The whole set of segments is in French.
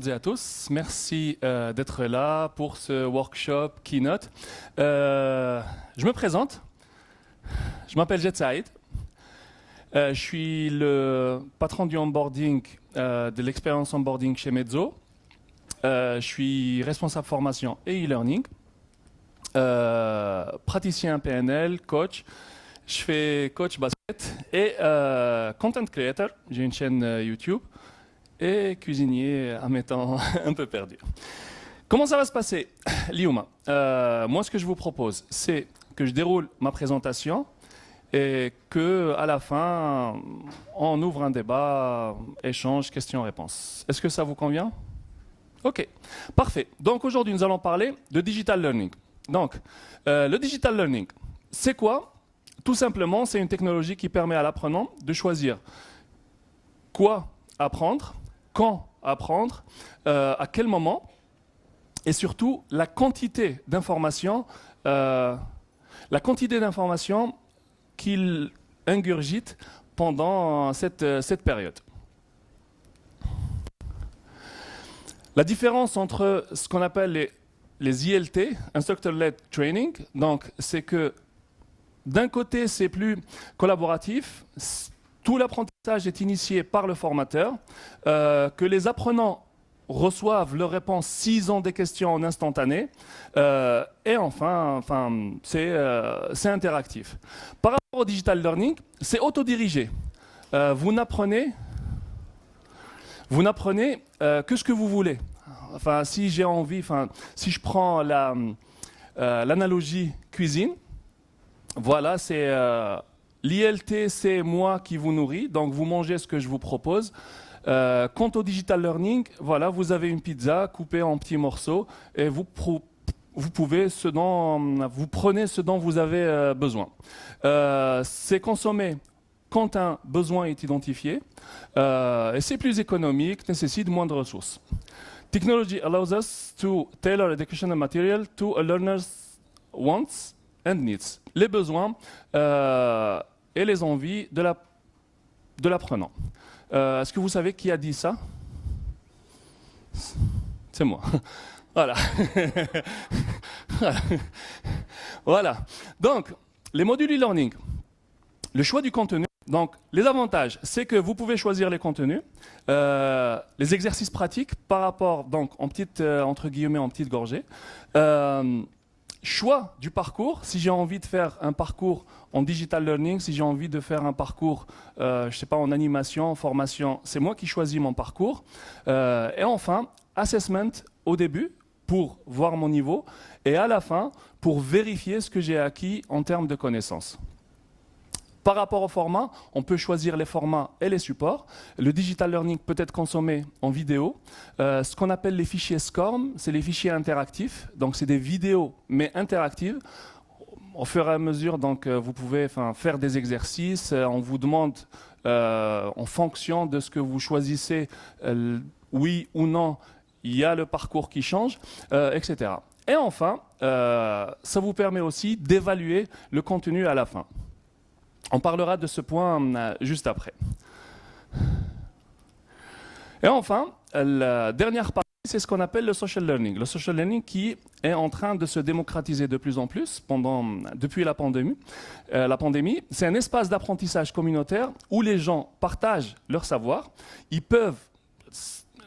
toutes et à tous. Merci d'être là pour ce workshop Keynote. Je me présente. Je m'appelle Jet Saïd. Je suis le patron du onboarding, de l'expérience onboarding chez Mezzo. Je suis responsable formation et e-learning. Praticien PNL, coach. Je fais coach basket et content creator. J'ai une chaîne YouTube. Et cuisinier à mes temps un peu perdu. Comment ça va se passer, Liouma? Moi, ce que je vous propose, c'est que je déroule ma présentation et qu'à la fin, on ouvre un débat, échange, questions-réponses. Est-ce que ça vous convient? Ok, parfait. Donc aujourd'hui, nous allons parler de digital learning. Donc, le digital learning, c'est quoi? Tout simplement, c'est une technologie qui permet à l'apprenant de choisir quoi apprendre, quand apprendre, à quel moment, et surtout la quantité d'informations qu'il ingurgite pendant cette période. La différence entre ce qu'on appelle les ILT, Instructor-Led Training, donc c'est que d'un côté c'est plus collaboratif, tout l'apprentissage est initié par le formateur, que les apprenants reçoivent leurs réponses 6 ans des questions en instantané, et enfin c'est interactif. Par rapport au digital learning, c'est autodirigé. Vous n'apprenez que ce que vous voulez. Enfin, si j'ai envie, si je prends l'analogie cuisine, voilà, c'est l'ILT, c'est moi qui vous nourris, donc vous mangez ce que je vous propose. Quant au digital learning, voilà, vous avez une pizza coupée en petits morceaux et vous prenez ce dont vous avez besoin. C'est consommé quand un besoin est identifié et c'est plus économique, nécessite moins de ressources. Technology allows us to tailor educational material to a learner's wants and needs. Les besoins et les envies de l'apprenant. Est-ce que vous savez qui a dit ça? C'est moi. Voilà. Voilà. Donc, les modules e-learning. Le choix du contenu. Donc, les avantages, c'est que vous pouvez choisir les contenus, les exercices pratiques par rapport, donc, entre guillemets, en petites gorgées. Choix du parcours, si j'ai envie de faire un parcours en digital learning, si j'ai envie de faire un parcours, je sais pas, en animation, en formation, c'est moi qui choisis mon parcours. Et enfin, assessment au début pour voir mon niveau et à la fin pour vérifier ce que j'ai acquis en termes de connaissances. Par rapport au format, on peut choisir les formats et les supports. Le digital learning peut être consommé en vidéo. Ce qu'on appelle les fichiers SCORM, c'est les fichiers interactifs. Donc, c'est des vidéos, mais interactives. Au fur et à mesure, donc, vous pouvez faire des exercices. On vous demande, en fonction de ce que vous choisissez, oui ou non, il y a le parcours qui change, etc. Et enfin, ça vous permet aussi d'évaluer le contenu à la fin. On parlera de ce point juste après. Et enfin, la dernière partie, c'est ce qu'on appelle le social learning. Le social learning qui est en train de se démocratiser de plus en plus depuis la pandémie. C'est un espace d'apprentissage communautaire où les gens partagent leur savoir. Ils peuvent...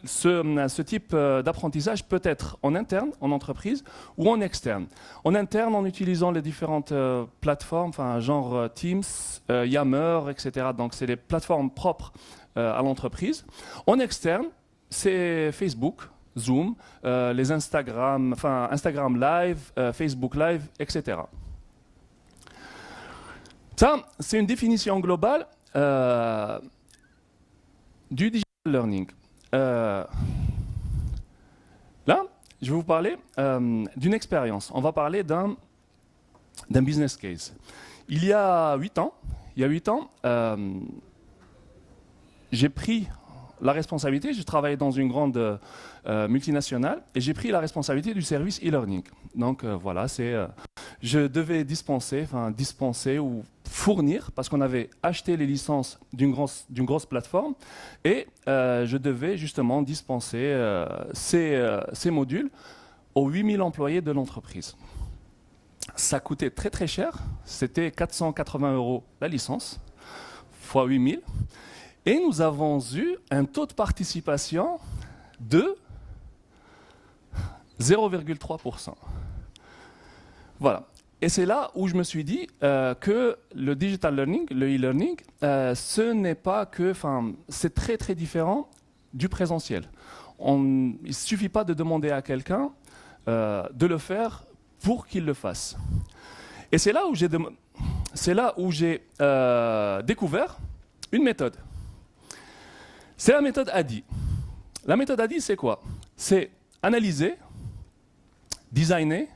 Ce type d'apprentissage peut être en interne, en entreprise, ou en externe. En interne, en utilisant les différentes plateformes, genre Teams, Yammer, etc. Donc, c'est des plateformes propres à l'entreprise. En externe, c'est Facebook, Zoom, les Instagram Live, Facebook Live, etc. Ça, c'est une définition globale du digital learning. Là, je vais vous parler d'une expérience. On va parler d'un business case. Il y a 8 ans, j'ai pris la responsabilité, je travaillais dans une grande multinationale et j'ai pris la responsabilité du service e-learning. Donc voilà, je devais dispenser ou fournir, parce qu'on avait acheté les licences d'une grosse plateforme et je devais justement dispenser ces modules aux 8000 employés de l'entreprise. Ça coûtait très très cher, c'était 480 € la licence, fois 8000. Et nous avons eu un taux de participation de 0,3%. Voilà. Et c'est là où je me suis dit que le digital learning, le e-learning, ce n'est pas que, c'est très très différent du présentiel. Il ne suffit pas de demander à quelqu'un de le faire pour qu'il le fasse. Et c'est là où j'ai découvert une méthode. C'est la méthode ADDIE. La méthode ADDIE, c'est quoi? C'est analyser, designer,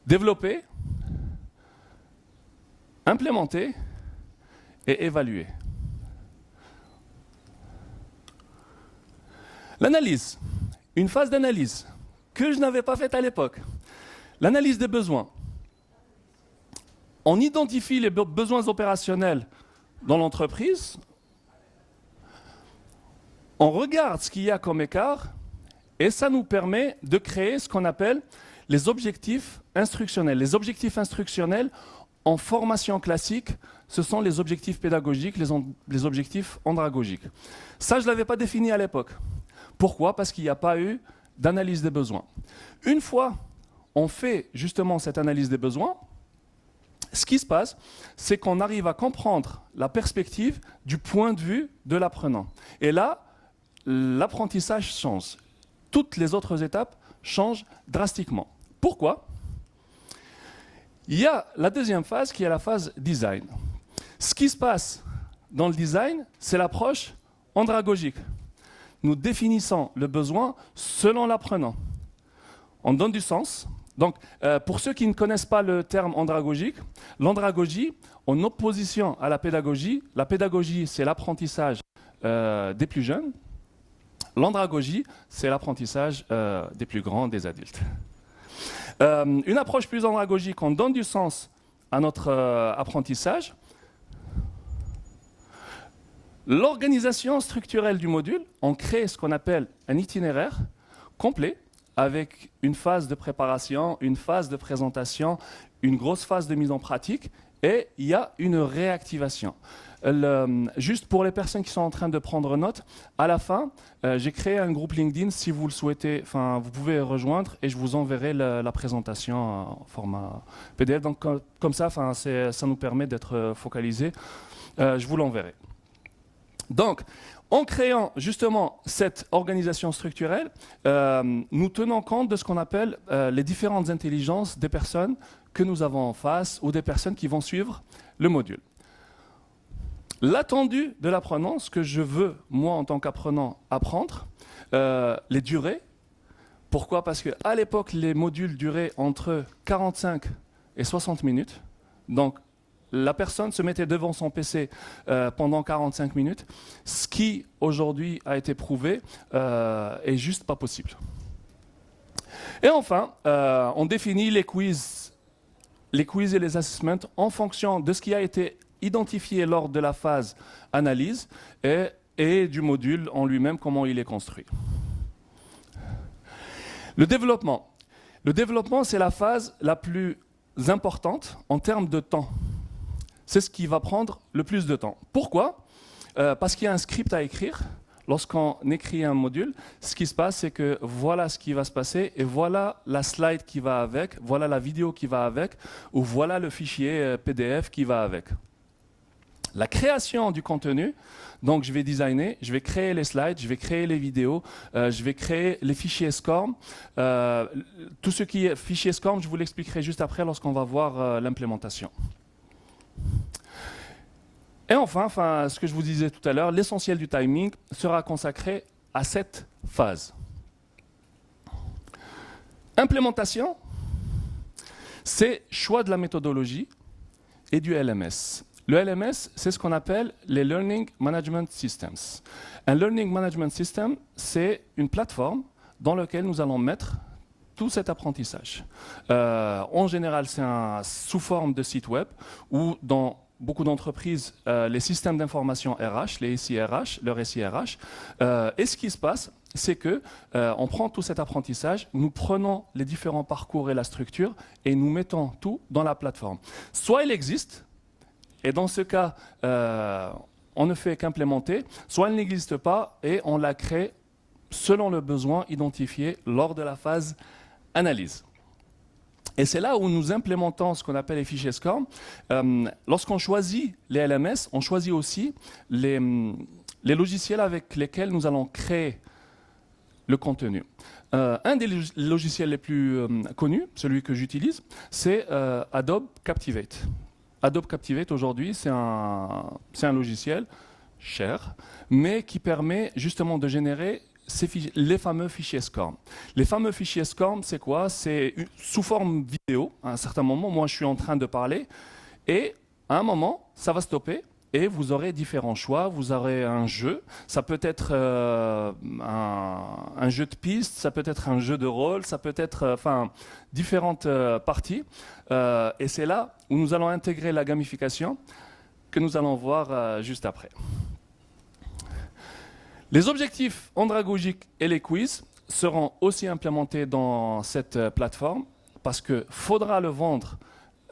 développer, implémenter et évaluer. L'analyse, une phase d'analyse que je n'avais pas faite à l'époque. L'analyse des besoins. On identifie les besoins opérationnels dans l'entreprise, on regarde ce qu'il y a comme écart et ça nous permet de créer ce qu'on appelle les objectifs instructionnels. Les objectifs instructionnels en formation classique, ce sont les objectifs pédagogiques, les objectifs andragogiques. Ça, je ne l'avais pas défini à l'époque. Pourquoi? Parce qu'il n'y a pas eu d'analyse des besoins. Une fois on fait justement cette analyse des besoins, ce qui se passe, c'est qu'on arrive à comprendre la perspective du point de vue de l'apprenant. Et là, l'apprentissage change. Toutes les autres étapes changent drastiquement. Pourquoi? Il y a la deuxième phase qui est la phase design. Ce qui se passe dans le design, c'est l'approche andragogique. Nous définissons le besoin selon l'apprenant. On donne du sens. Donc, pour ceux qui ne connaissent pas le terme andragogique, l'andragogie, en opposition à la pédagogie, c'est l'apprentissage des plus jeunes. L'andragogie, c'est l'apprentissage des plus grands, des adultes. Une approche plus andragogique, on donne du sens à notre apprentissage. L'organisation structurelle du module, on crée ce qu'on appelle un itinéraire complet avec une phase de préparation, une phase de présentation, une grosse phase de mise en pratique et il y a une réactivation. Juste pour les personnes qui sont en train de prendre note, à la fin, j'ai créé un groupe LinkedIn. Si vous le souhaitez, vous pouvez rejoindre et je vous enverrai la présentation en format PDF. Donc, comme ça, ça nous permet d'être focalisés. Je vous l'enverrai. Donc, en créant justement cette organisation structurelle, nous tenons compte de ce qu'on appelle les différentes intelligences des personnes que nous avons en face ou des personnes qui vont suivre le module. L'attendu de l'apprenant, ce que je veux, moi, en tant qu'apprenant, apprendre, les durées. Pourquoi? Parce qu'à l'époque, les modules duraient entre 45 et 60 minutes. Donc, la personne se mettait devant son PC pendant 45 minutes, ce qui, aujourd'hui, a été prouvé, est juste pas possible. Et enfin, on définit les quiz et les assessments en fonction de ce qui a été identifié lors de la phase analyse et du module en lui-même, comment il est construit. Le développement. Le développement, c'est la phase la plus importante en termes de temps. C'est ce qui va prendre le plus de temps. Pourquoi? Parce qu'il y a un script à écrire. Lorsqu'on écrit un module, ce qui se passe, c'est que voilà ce qui va se passer et voilà la slide qui va avec, voilà la vidéo qui va avec, ou voilà le fichier PDF qui va avec. La création du contenu, donc je vais designer, je vais créer les slides, je vais créer les vidéos, je vais créer les fichiers SCORM. Tout ce qui est fichier SCORM, je vous l'expliquerai juste après lorsqu'on va voir l'implémentation. Et enfin, ce que je vous disais tout à l'heure, l'essentiel du timing sera consacré à cette phase. Implémentation, c'est choix de la méthodologie et du LMS. Le LMS, c'est ce qu'on appelle les Learning Management Systems. Un Learning Management System, c'est une plateforme dans laquelle nous allons mettre tout cet apprentissage. En général, c'est sous forme de site web ou dans beaucoup d'entreprises, les systèmes d'information RH, les SIRH, leur SIRH. Et ce qui se passe, c'est que on prend tout cet apprentissage, nous prenons les différents parcours et la structure et nous mettons tout dans la plateforme. Soit il existe, et dans ce cas, on ne fait qu'implémenter, soit elle n'existe pas et on la crée selon le besoin identifié lors de la phase analyse. Et c'est là où nous implémentons ce qu'on appelle les fichiers SCORM. Lorsqu'on choisit les LMS, on choisit aussi les logiciels avec lesquels nous allons créer le contenu. Un des logiciels les plus connus, celui que j'utilise, c'est Adobe Captivate. Adobe Captivate, aujourd'hui, c'est un logiciel cher, mais qui permet justement de générer les fameux fichiers SCORM. Les fameux fichiers SCORM, c'est quoi? C'est sous forme vidéo. À un certain moment, moi, je suis en train de parler, et à un moment, ça va stopper, et vous aurez différents choix. Vous aurez un jeu, ça peut être un jeu de piste, ça peut être un jeu de rôle, ça peut être différentes parties. Et c'est là où nous allons intégrer la gamification, que nous allons voir juste après. Les objectifs andragogiques et les quiz seront aussi implémentés dans cette plateforme parce qu'il faudra le vendre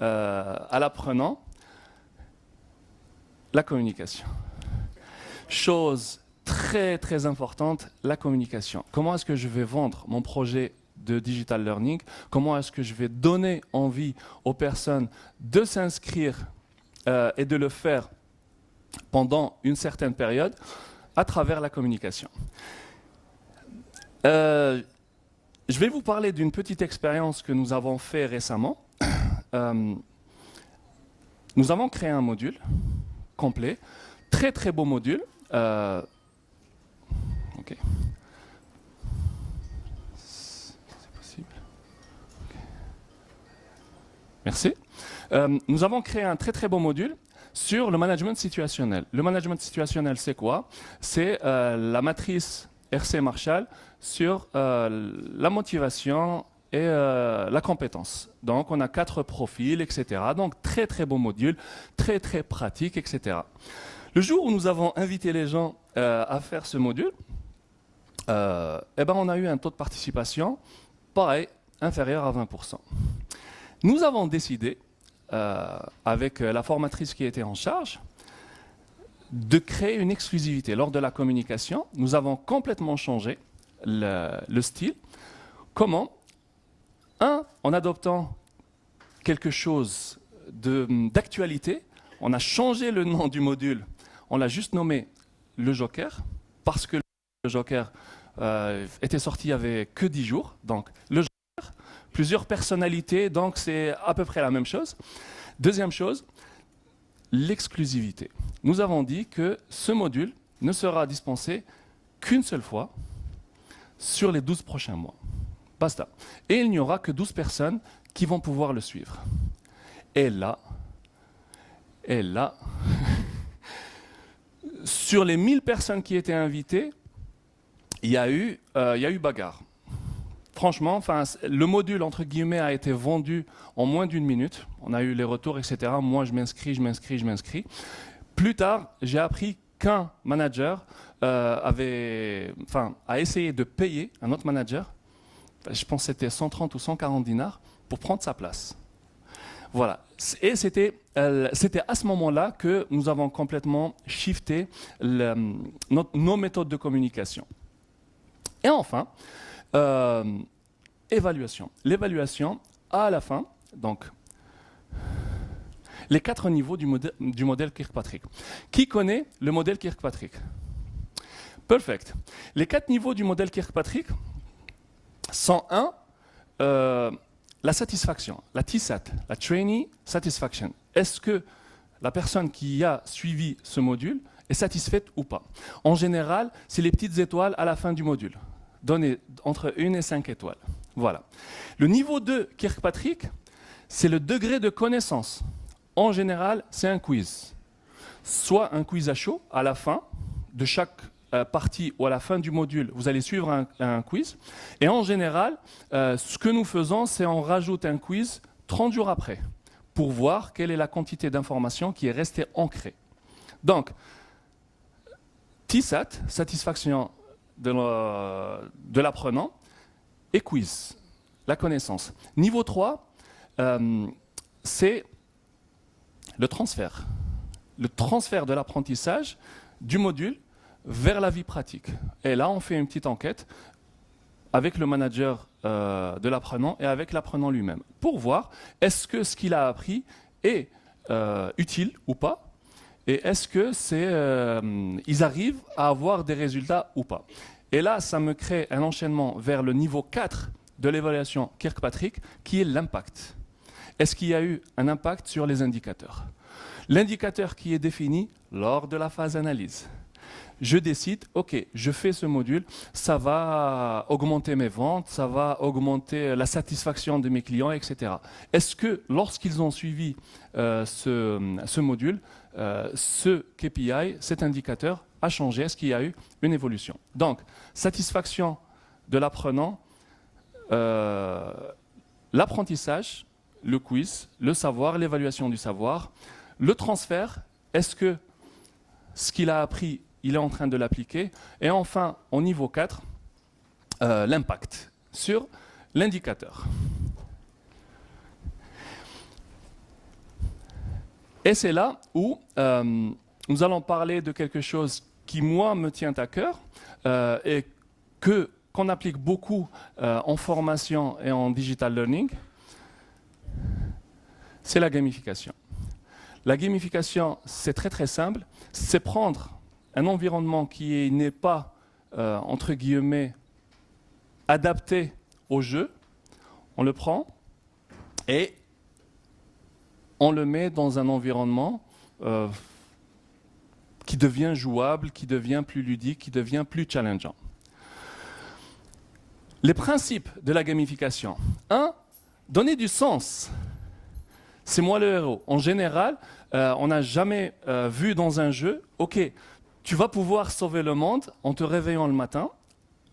à l'apprenant. La communication. Chose très très importante, la communication. Comment est-ce que je vais vendre mon projet de digital learning? Comment est-ce que je vais donner envie aux personnes de s'inscrire et de le faire pendant une certaine période? À travers la communication. Je vais vous parler d'une petite expérience que nous avons fait récemment. Nous avons créé un module complet, très très beau module. Ok. C'est possible. Okay. Merci. Nous avons créé un très très beau module sur le management situationnel. Le management situationnel, c'est quoi? C'est la matrice RC Marshall sur la motivation et la compétence. Donc, on a 4 profils, etc. Donc, très, très beau module, très, très pratique, etc. Le jour où nous avons invité les gens à faire ce module, on a eu un taux de participation, pareil, inférieur à 20%. Nous avons décidé, avec la formatrice qui était en charge, de créer une exclusivité. Lors de la communication, nous avons complètement changé le style. Comment? En adoptant quelque chose d'actualité, on a changé le nom du module. On l'a juste nommé le Joker, parce que le Joker était sorti il y avait que 10 jours. Donc, le Joker, plusieurs personnalités, donc c'est à peu près la même chose. Deuxième chose, l'exclusivité. Nous avons dit que ce module ne sera dispensé qu'une seule fois sur les 12 prochains mois. Basta. Et il n'y aura que 12 personnes qui vont pouvoir le suivre. Et là, sur les 1000 personnes qui étaient invitées, il y a eu bagarre. Franchement, le module, entre guillemets, a été vendu en moins d'1 minute. On a eu les retours, etc. Moi, je m'inscris. Plus tard, j'ai appris qu'un manager a essayé de payer un autre manager, je pense que c'était 130 ou 140 dinars, pour prendre sa place. Voilà. Et c'était à ce moment-là que nous avons complètement shifté nos méthodes de communication. Et enfin, évaluation. L'évaluation, à la fin, donc, les 4 niveaux du modèle Kirkpatrick. Qui connaît le modèle Kirkpatrick? Perfect. Les 4 niveaux du modèle Kirkpatrick sont la satisfaction, la TSAT, la Trainee Satisfaction. Est-ce que la personne qui a suivi ce module est satisfaite ou pas? En général, c'est les petites étoiles à la fin du module, données entre 1 et 5 étoiles. Voilà. Le niveau 2 Kirkpatrick, c'est le degré de connaissance. En général, c'est un quiz. soit un quiz à chaud à la fin de chaque partie ou à la fin du module, vous allez suivre un quiz. Et en général, ce que nous faisons, c'est on rajoute un quiz 30 jours après pour voir quelle est la quantité d'informations qui est restée ancrée. Donc, TSAT, satisfaction de l'apprenant, et quiz, la connaissance. Niveau 3, c'est le transfert. Le transfert de l'apprentissage du module vers la vie pratique. Et là, on fait une petite enquête avec le manager de l'apprenant et avec l'apprenant lui-même pour voir est-ce que ce qu'il a appris est utile ou pas et est-ce que ils arrivent à avoir des résultats ou pas. Et là, ça me crée un enchaînement vers le niveau 4 de l'évaluation Kirkpatrick qui est l'impact. Est-ce qu'il y a eu un impact sur les indicateurs? L'indicateur qui est défini lors de la phase analyse. Je décide, ok, je fais ce module, ça va augmenter mes ventes, ça va augmenter la satisfaction de mes clients, etc. Est-ce que lorsqu'ils ont suivi ce module, ce KPI, cet indicateur a changé? Est-ce qu'il y a eu une évolution? Donc, satisfaction de l'apprenant, l'apprentissage, le quiz, le savoir, l'évaluation du savoir, le transfert, est-ce que ce qu'il a appris, il est en train de l'appliquer? Et enfin, au niveau 4, l'impact sur l'indicateur. Et c'est là où nous allons parler de quelque chose qui, moi, me tient à cœur et qu'on applique beaucoup en formation et en digital learning, c'est la gamification. La gamification, c'est très très simple, c'est prendre un environnement qui n'est pas, entre guillemets, adapté au jeu, on le prend et on le met dans un environnement qui devient jouable, qui devient plus ludique, qui devient plus challengeant. Les principes de la gamification. 1. Donner du sens. C'est moi le héros. En général, on n'a jamais vu dans un jeu, ok, tu vas pouvoir sauver le monde en te réveillant le matin,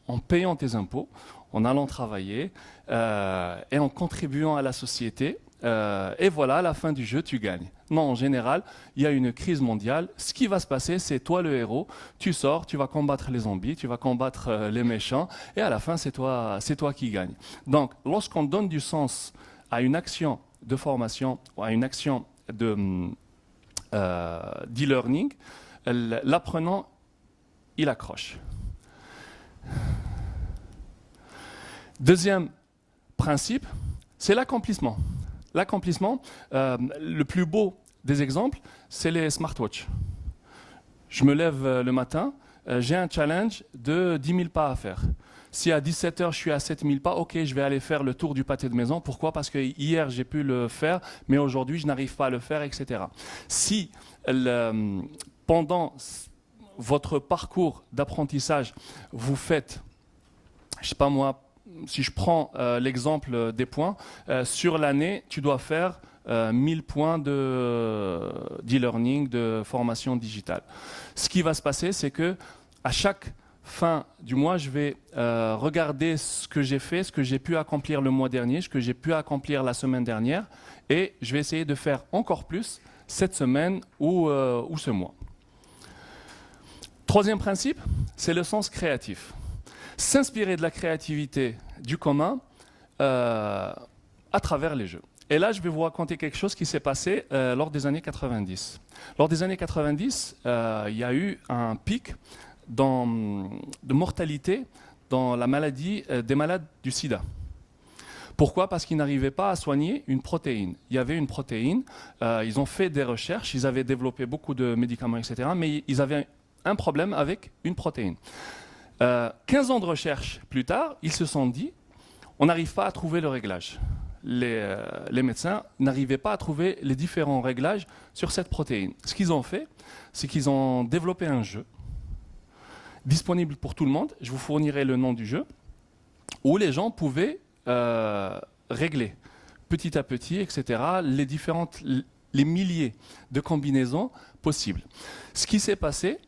en payant tes impôts, en allant travailler et en contribuant à la société. Et voilà, à la fin du jeu, tu gagnes. Non, en général, il y a une crise mondiale. Ce qui va se passer, c'est toi le héros. Tu sors, tu vas combattre les zombies, tu vas combattre les méchants, et à la fin, c'est toi qui gagne. Donc, lorsqu'on donne du sens à une action de formation ou à une action d'e-learning, l'apprenant, il accroche. Deuxième principe, c'est l'accomplissement. L'accomplissement, le plus beau des exemples, c'est les smartwatches. Je me lève le matin, j'ai un challenge de 10 000 pas à faire. Si à 17 h je suis à 7 000 pas, ok, je vais aller faire le tour du pâté de maison. Pourquoi? Parce que hier j'ai pu le faire, mais aujourd'hui je n'arrive pas à le faire, etc. Si pendant votre parcours d'apprentissage, vous faites, je ne sais pas moi, si je prends l'exemple des points, sur l'année, tu dois faire 1000 points d'e-learning, de formation digitale. Ce qui va se passer, c'est que à chaque fin du mois, je vais regarder ce que j'ai fait, ce que j'ai pu accomplir le mois dernier, ce que j'ai pu accomplir la semaine dernière, et je vais essayer de faire encore plus cette semaine ou ce mois. Troisième principe, c'est le sens créatif. S'inspirer de la créativité du commun à travers les jeux. Et là, je vais vous raconter quelque chose qui s'est passé lors des années 90. Lors des années 90, il y a eu un pic de mortalité dans la maladie des malades du sida. Pourquoi? Parce qu'ils n'arrivaient pas à soigner une protéine. Il y avait une protéine, ils ont fait des recherches, ils avaient développé beaucoup de médicaments, etc. Mais ils avaient un problème avec une protéine. 15 ans de recherche plus tard, ils se sont dit, on n'arrive pas à trouver le réglage. Les médecins n'arrivaient pas à trouver les différents réglages sur cette protéine. Ce qu'ils ont fait, c'est qu'ils ont développé un jeu disponible pour tout le monde. Je vous fournirai le nom du jeu, où les gens pouvaient régler petit à petit, etc., les différentes les milliers de combinaisons possibles. Ce qui s'est passé,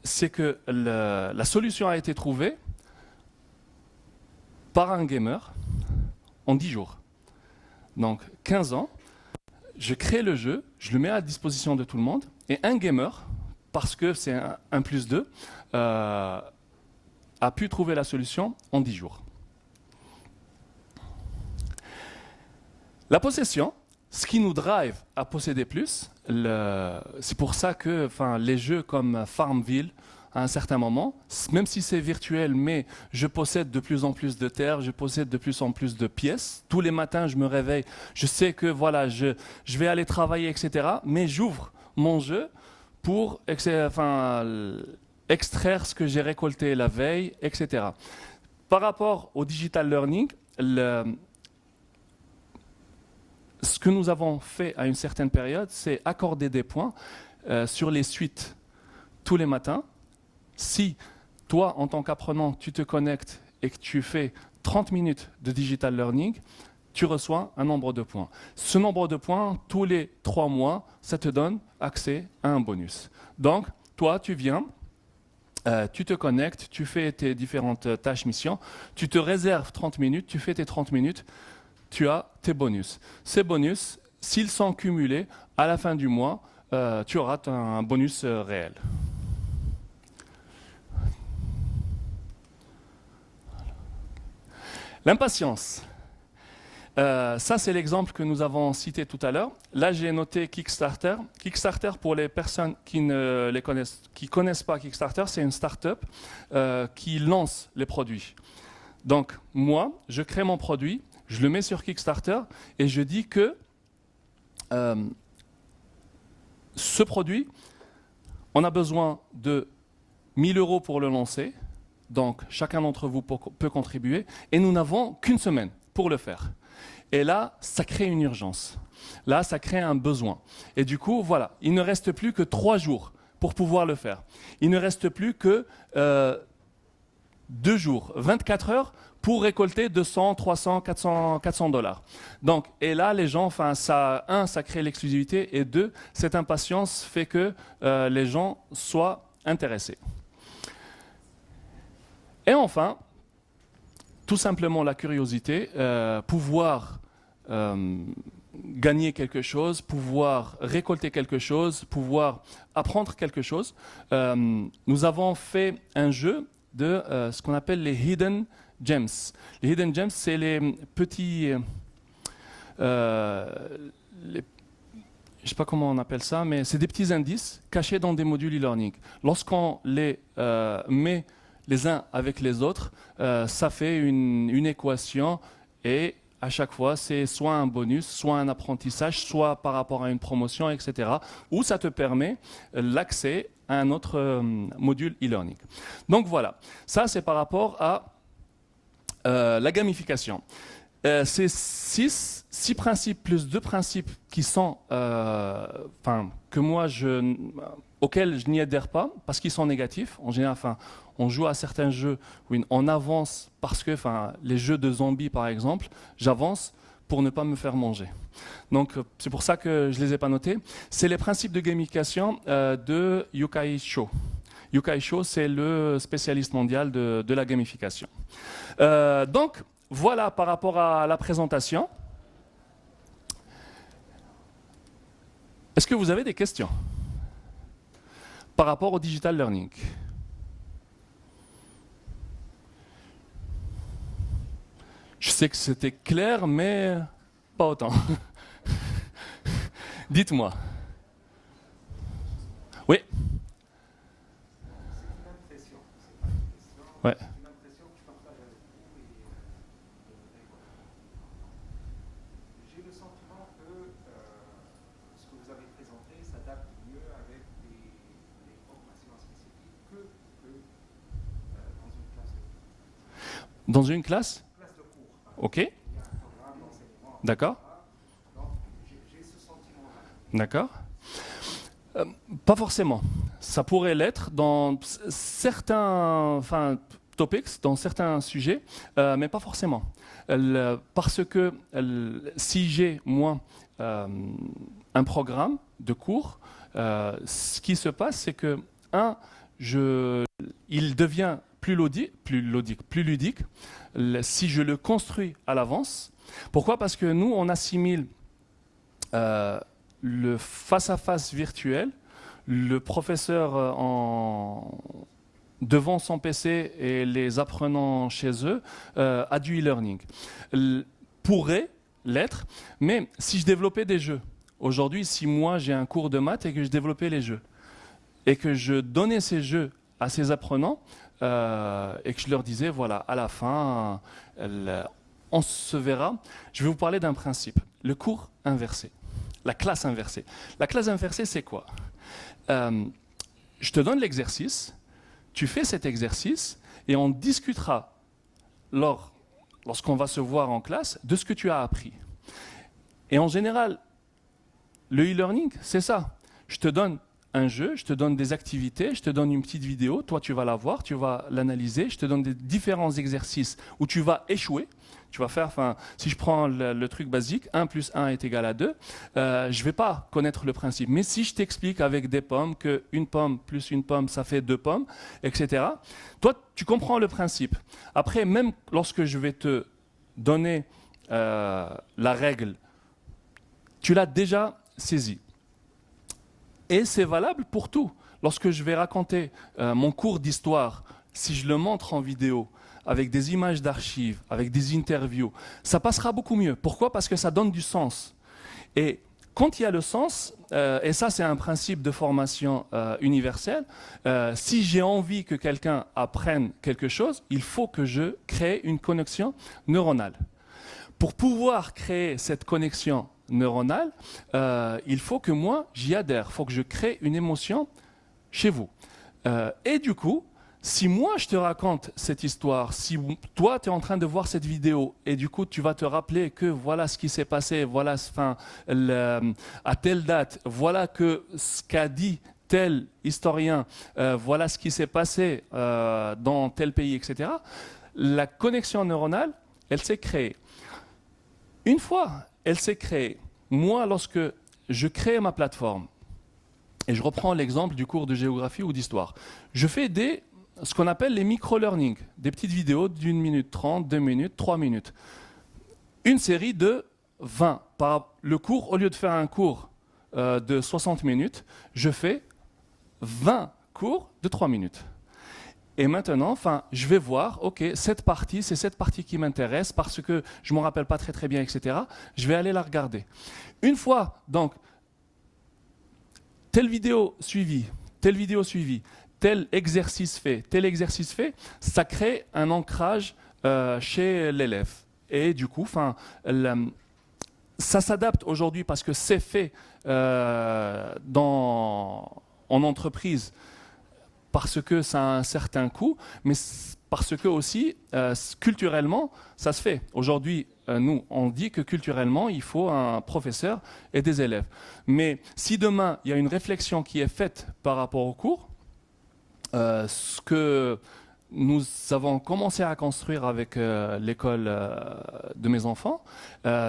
c'est que la solution a été trouvée par un gamer en 10 jours. Donc 15 ans, je crée le jeu, je le mets à disposition de tout le monde, et un gamer, parce que c'est un plus 2, a pu trouver la solution en 10 jours. La possession, ce qui nous drive à posséder plus, c'est pour ça que les jeux comme Farmville, à un certain moment, même si c'est virtuel, mais je possède de plus en plus de terres, je possède de plus en plus de pièces. Tous les matins, je me réveille, je sais que voilà, je vais aller travailler, etc. Mais j'ouvre mon jeu pour extraire ce que j'ai récolté la veille, etc. Par rapport au digital learning, ce que nous avons fait à une certaine période, c'est accorder des points sur les suites tous les matins. Si toi, en tant qu'apprenant, tu te connectes et que tu fais 30 minutes de digital learning, tu reçois un nombre de points. Ce nombre de points, tous les 3 mois, ça te donne accès à un bonus. Donc, toi, tu viens, tu te connectes, tu fais tes différentes tâches, missions, tu te réserves 30 minutes, tu fais tes 30 minutes, tu as tes bonus. Ces bonus, s'ils sont cumulés, à la fin du mois, tu auras un bonus réel. L'impatience. Ça, c'est l'exemple que nous avons cité tout à l'heure. Là, j'ai noté Kickstarter. Kickstarter, pour les personnes qui ne connaissent pas Kickstarter, c'est une start-up qui lance les produits. Donc, moi, je crée mon produit, je le mets sur Kickstarter et je dis que ce produit, on a besoin de 1 000 € pour le lancer. Donc, chacun d'entre vous peut contribuer. Et nous n'avons qu'une semaine pour le faire. Et là, ça crée une urgence. Là, ça crée un besoin. Et du coup, voilà, il ne reste plus que 3 jours pour pouvoir le faire. Il ne reste plus que 2 jours, 24 heures pour récolter 200, 300, 400 $. Donc, et là, les gens, ça crée l'exclusivité, et 2, cette impatience fait que les gens soient intéressés. Et enfin, tout simplement la curiosité, pouvoir gagner quelque chose, pouvoir récolter quelque chose, pouvoir apprendre quelque chose. Nous avons fait un jeu de ce qu'on appelle les Hidden Gems. Les Hidden Gems, c'est les petits... je ne sais pas comment on appelle ça, mais c'est des petits indices cachés dans des modules e-learning. Lorsqu'on les met les uns avec les autres, ça fait une équation, et à chaque fois, c'est soit un bonus, soit un apprentissage, soit par rapport à une promotion, etc. Ou ça te permet l'accès à un autre module e-learning. Donc voilà, ça c'est par rapport à la gamification. C'est 6 principes plus 2 principes qui sont, auxquels je n'y adhère pas parce qu'ils sont négatifs. En général, on joue à certains jeux où on avance parce que, les jeux de zombies par exemple, j'avance pour ne pas me faire manger. Donc c'est pour ça que je ne les ai pas notés. C'est les principes de gamification de Yukai Sho. Yukai Sho, c'est le spécialiste mondial de la gamification. Donc voilà par rapport à la présentation. Est-ce que vous avez des questions par rapport au digital learning? Je sais que c'était clair, mais pas autant. Dites-moi. Oui. C'est une impression, c'est pas une question. Ouais. C'est une impression que je partage avec vous et voilà. J'ai le sentiment que ce que vous avez présenté s'adapte mieux avec des formations spécifiques que dans une classe de cours. Dans une classe? Classe de cours. Ok. Il y a un programme d'enseignement. D'accord. Donc j'ai ce sentiment-là. D'accord. Pas forcément. Ça pourrait l'être dans certains topics, dans certains sujets, mais pas forcément. Parce que si j'ai, moi, un programme de cours, ce qui se passe, c'est que, il devient plus ludique si je le construis à l'avance. Pourquoi? Parce que nous, on assimile le face-à-face virtuel, le professeur devant son PC et les apprenants chez eux à du e-learning. Pourrait l'être, mais si je développais des jeux, aujourd'hui, si moi j'ai un cours de maths et que je développais les jeux, et que je donnais ces jeux à ces apprenants, et que je leur disais, voilà, à la fin, on se verra, je vais vous parler d'un principe, le cours inversé, la classe inversée. La classe inversée, c'est quoi? Je te donne l'exercice, tu fais cet exercice, et on discutera lorsqu'on va se voir en classe de ce que tu as appris. Et en général, le e-learning, c'est ça. Je te donne un jeu, je te donne des activités, je te donne une petite vidéo, toi tu vas la voir, tu vas l'analyser, je te donne des différents exercices où tu vas échouer. Tu vas faire, si je prends le truc basique, 1 plus 1 est égal à 2, je ne vais pas connaître le principe. Mais si je t'explique avec des pommes qu'une pomme plus une pomme, ça fait 2 pommes, etc., toi, tu comprends le principe. Après, même lorsque je vais te donner la règle, tu l'as déjà saisie. Et c'est valable pour tout. Lorsque je vais raconter mon cours d'histoire, si je le montre en vidéo, avec des images d'archives, avec des interviews, ça passera beaucoup mieux. Pourquoi? Parce que ça donne du sens. Et quand il y a le sens, et ça c'est un principe de formation universelle, si j'ai envie que quelqu'un apprenne quelque chose, il faut que je crée une connexion neuronale. Pour pouvoir créer cette connexion neuronale, il faut que moi j'y adhère, il faut que je crée une émotion chez vous. Et du coup, si moi je te raconte cette histoire, si toi tu es en train de voir cette vidéo et du coup tu vas te rappeler que voilà ce qui s'est passé, voilà à telle date, voilà ce qu'a dit tel historien, voilà ce qui s'est passé dans tel pays, etc. La connexion neuronale, elle s'est créée. Une fois elle s'est créée, moi lorsque je crée ma plateforme, et je reprends l'exemple du cours de géographie ou d'histoire, je fais ce qu'on appelle les micro-learning, des petites vidéos d'1 minute 30, 2 minutes, 3 minutes. Une série de 20. Le cours, au lieu de faire un cours de 60 minutes, je fais 20 cours de 3 minutes. Et maintenant, je vais voir, ok, cette partie, c'est cette partie qui m'intéresse parce que je ne me rappelle pas très bien, etc. Je vais aller la regarder. Une fois, donc, telle vidéo suivie, tel exercice fait, ça crée un ancrage chez l'élève. Et du coup, ça s'adapte aujourd'hui parce que c'est fait en entreprise parce que ça a un certain coût, mais parce que aussi, culturellement, ça se fait. Aujourd'hui, nous, on dit que culturellement, il faut un professeur et des élèves. Mais si demain, il y a une réflexion qui est faite par rapport au cours, ce que nous avons commencé à construire avec l'école de mes enfants,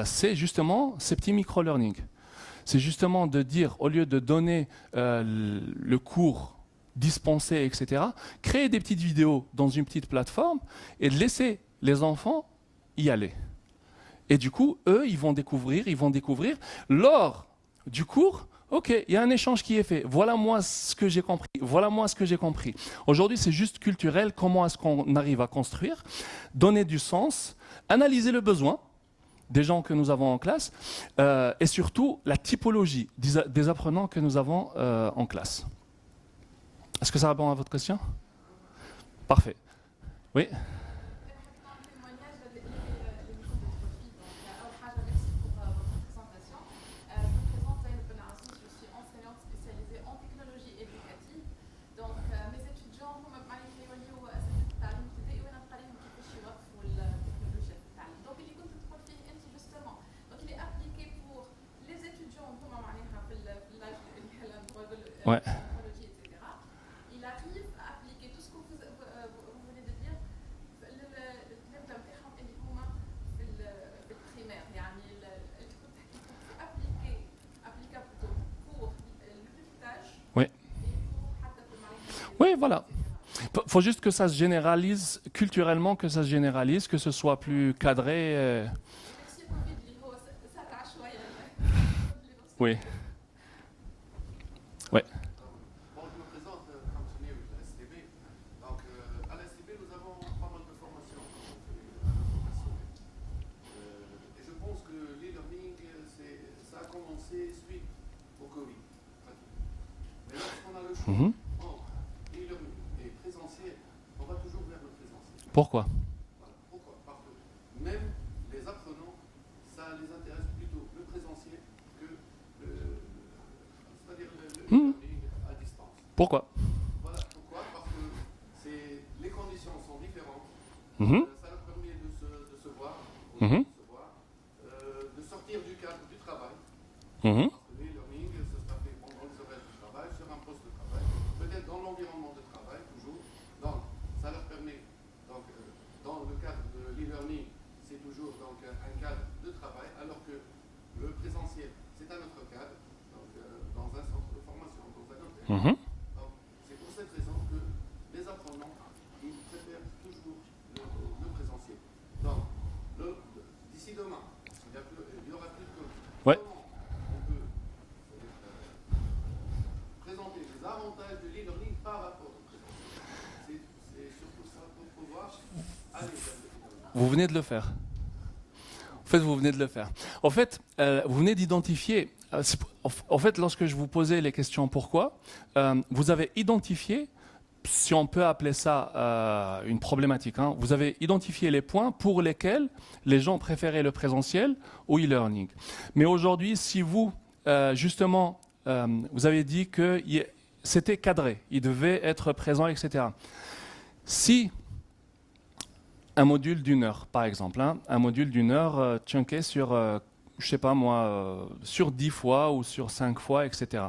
c'est justement ces petits micro-learning. C'est justement de dire, au lieu de donner le cours dispensé, etc., créer des petites vidéos dans une petite plateforme et de laisser les enfants y aller. Et du coup, eux, ils vont découvrir lors du cours. Ok, il y a un échange qui est fait. Voilà moi ce que j'ai compris. Aujourd'hui, c'est juste culturel. Comment est-ce qu'on arrive à construire, donner du sens, analyser le besoin des gens que nous avons en classe et surtout la typologie des apprenants que nous avons en classe. Est-ce que ça répond à votre question? Parfait. Oui. Oui, voilà. Il faut juste que ça se généralise culturellement, que ça se généralise, que ce soit plus cadré. Oui. Ouais. Bon, je me présente, comme je n'ai de l'STB. Donc, à l'STB, nous avons pas mal de formations. Et je pense que l'e-learning, ça a commencé suite au Covid. Mais lorsqu'on a le choix Mhm. entre e-learning et présentiel, on va toujours vers le présentiel. Pourquoi? Voilà. Pourquoi? Parce que même les apprenants, ça les intéresse plutôt le présentiel que c'est-à-dire le Mhm. e-learning à distance. Pourquoi? Voilà pourquoi, parce que les conditions sont différentes. Mhm. Ça leur permet de se voir, Mhm. de sortir du cadre du travail. Mhm. Parce que l'e-learning, ça sera fait pendant les horaires du travail, sur un poste de travail, peut-être dans l'environnement de travail, toujours. Donc, ça leur permet, donc, dans le cadre de l'e-learning, c'est toujours donc, un cadre de travail, alors que le présentiel, c'est un autre cadre, donc, dans un centre de formation, dans un hôtel. Mhm. Donc, c'est pour cette raison que les apprenants, ils préfèrent toujours le présentiel. Donc, d'ici demain, il y aura plus de Covid. Ouais. Comment on peut présenter les avantages de l'e-learning par rapport au présentiel? C'est surtout ça pour pouvoir aller vers le e-learning. Vous venez de le faire. En fait, vous venez de le faire. En fait, vous venez d'identifier. En fait, lorsque je vous posais les questions pourquoi, vous avez identifié, si on peut appeler ça une problématique, hein, vous avez identifié les points pour lesquels les gens préféraient le présentiel au e-learning. Mais aujourd'hui, si vous, justement, vous avez dit que c'était cadré, il devait être présent, etc. Si un module d'une heure, par exemple, hein, un module d'une heure chunké sur, je sais pas moi, sur 10 fois ou sur 5 fois, etc.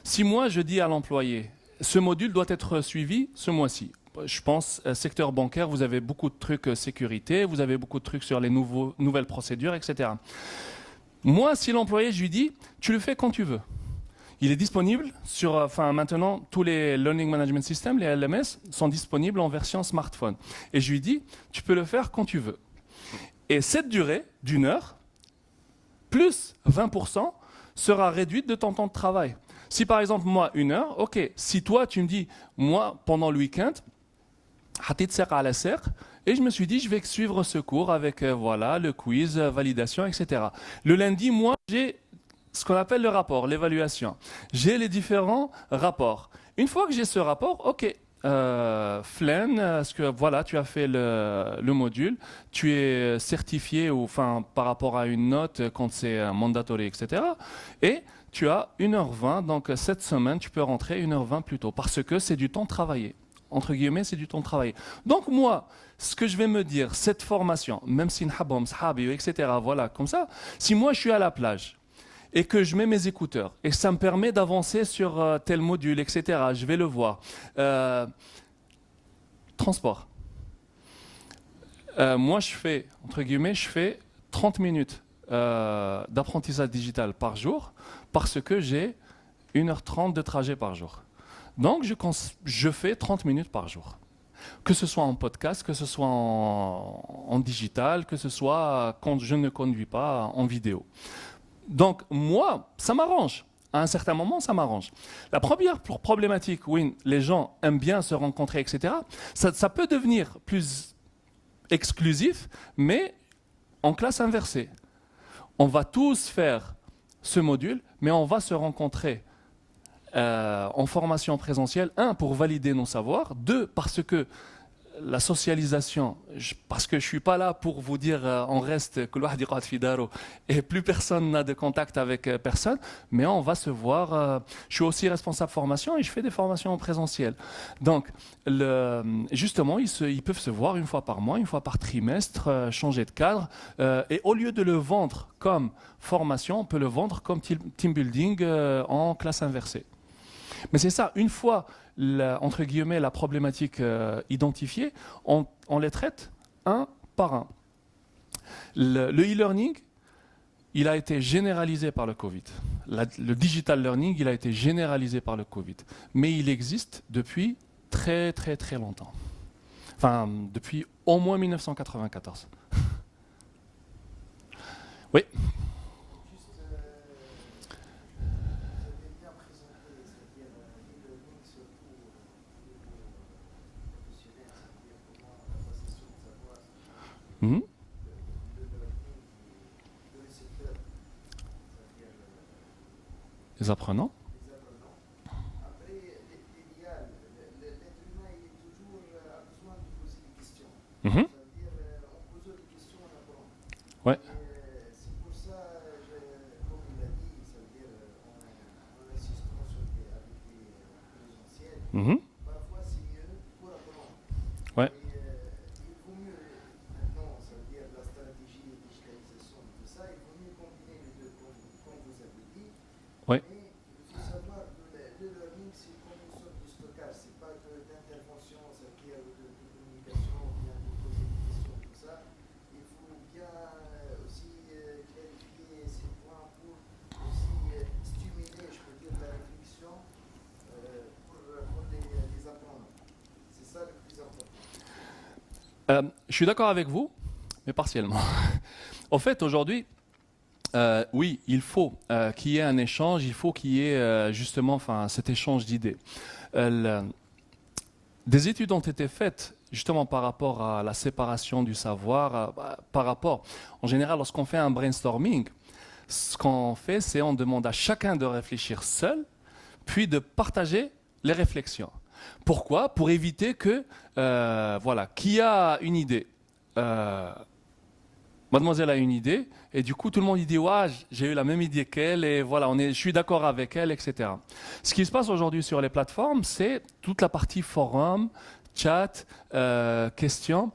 Si moi je dis à l'employé, ce module doit être suivi ce mois-ci. Je pense, secteur bancaire, vous avez beaucoup de trucs sécurité, vous avez beaucoup de trucs sur les nouvelles procédures, etc. Moi, si l'employé, je lui dis, tu le fais quand tu veux. Il est disponible sur, maintenant, tous les Learning Management Systems, les LMS, sont disponibles en version smartphone. Et je lui dis, tu peux le faire quand tu veux. Et cette durée d'une heure, plus 20%, sera réduite de ton temps de travail. Si par exemple, moi, une heure, ok. Si toi, tu me dis, moi, pendant le week-end, et je me suis dit, je vais suivre ce cours avec voilà, le quiz, validation, etc. Le lundi, moi, j'ai ce qu'on appelle le rapport, l'évaluation. J'ai les différents rapports. Une fois que j'ai ce rapport, ok, Flen, est-ce que voilà, tu as fait le module, tu es certifié ou, par rapport à une note quand c'est mandatory, etc. Et tu as 1h20, donc cette semaine, tu peux rentrer 1h20 plus tôt parce que c'est du temps travaillé. Entre guillemets, c'est du temps travaillé. Donc moi, ce que je vais me dire, cette formation, même si n'habom, sahabi, etc., voilà, comme ça, si moi je suis à la plage, et que je mets mes écouteurs et ça me permet d'avancer sur tel module, etc. Je vais le voir. Transport. Moi, je fais, entre guillemets, je fais 30 minutes d'apprentissage digital par jour parce que j'ai 1h30 de trajet par jour. Donc, je fais 30 minutes par jour. Que ce soit en podcast, que ce soit en digital, que ce soit quand je ne conduis pas en vidéo. Donc, moi, ça m'arrange. À un certain moment, ça m'arrange. La première problématique, oui, les gens aiment bien se rencontrer, etc., ça peut devenir plus exclusif, mais en classe inversée. On va tous faire ce module, mais on va se rencontrer en formation présentielle, pour valider nos savoirs, parce que la socialisation, parce que je ne suis pas là pour vous dire on reste et plus personne n'a de contact avec personne, mais on va se voir. Je suis aussi responsable formation et je fais des formations en présentiel. Donc, justement, ils peuvent se voir une fois par mois, une fois par trimestre, changer de cadre. Et au lieu de le vendre comme formation, on peut le vendre comme team building en classe inversée. Mais c'est ça, une fois, entre guillemets, la problématique identifiée, on les traite un par un. Le e-learning, il a été généralisé par le Covid. Le digital learning, il a été généralisé par le Covid. Mais il existe depuis très très très longtemps. Enfin, depuis au moins 1994. Oui. Juste, vous avez bien présenté, c'est-à-dire l'e-learning surtout au niveau professionnel, c'est-à-dire comment la possession de savoir, Mhm. le-learning dans le secteur, c'est-à-dire Les apprenants. les apprenants. Après, l'idéal, l'être humain il est toujours a besoin de poser des questions. Mhm. C'est-à-dire, en posant des questions, on apprend. Ouais. Et c'est pour ça, comme il a dit, ça veut dire en insistant sur avec des présentiels, Mhm. parfois c'est mieux pour apprendre. Ouais. Et il vaut mieux, maintenant, ça veut dire la stratégie de digitalisation, tout ça, il vaut mieux combiner les deux, comme vous avez dit. Ouais. Mais il faut savoir que le learning, c'est comme une sorte de stockage, c'est pas d'intervention, ça veut dire de communication, ou bien de poser des questions, tout ça. Il faut bien aussi clarifier ces points pour aussi stimuler, je peux dire, la réflexion pour les apprenants. C'est ça le plus important. Je suis d'accord avec vous, mais partiellement. En fait, aujourd'hui, oui, il faut qu'il y ait un échange, il faut qu'il y ait justement cet échange d'idées. Des études ont été faites justement par rapport à la séparation du savoir, par rapport, en général, lorsqu'on fait un brainstorming, ce qu'on fait, c'est on demande à chacun de réfléchir seul, puis de partager les réflexions. Pourquoi? Pour éviter que, voilà, qui a une idée Mademoiselle a une idée, et du coup tout le monde dit ouais, j'ai eu la même idée qu'elle, et voilà, je suis d'accord avec elle, etc. Ce qui se passe aujourd'hui sur les plateformes, c'est toute la partie forum, chat, questions,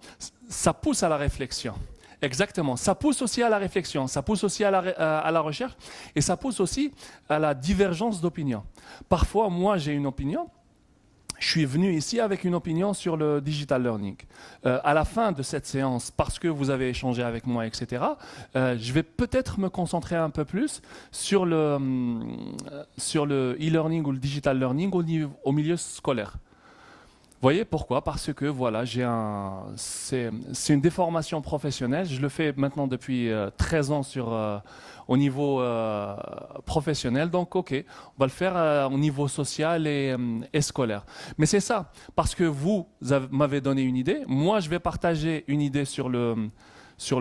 ça pousse à la réflexion. Exactement, ça pousse aussi à la réflexion, ça pousse aussi à la recherche, et ça pousse aussi à la divergence d'opinion. Parfois, moi j'ai une opinion, je suis venu ici avec une opinion sur le digital learning. À la fin de cette séance, parce que vous avez échangé avec moi, etc., je vais peut-être me concentrer un peu plus sur le e-learning ou le digital learning au milieu scolaire. Vous voyez pourquoi? Parce que voilà, c'est une déformation professionnelle. Je le fais maintenant depuis 13 ans au niveau professionnel. Donc, ok, on va le faire au niveau social et scolaire. Mais c'est ça, parce que vous m'avez donné une idée. Moi, je vais partager une idée sur le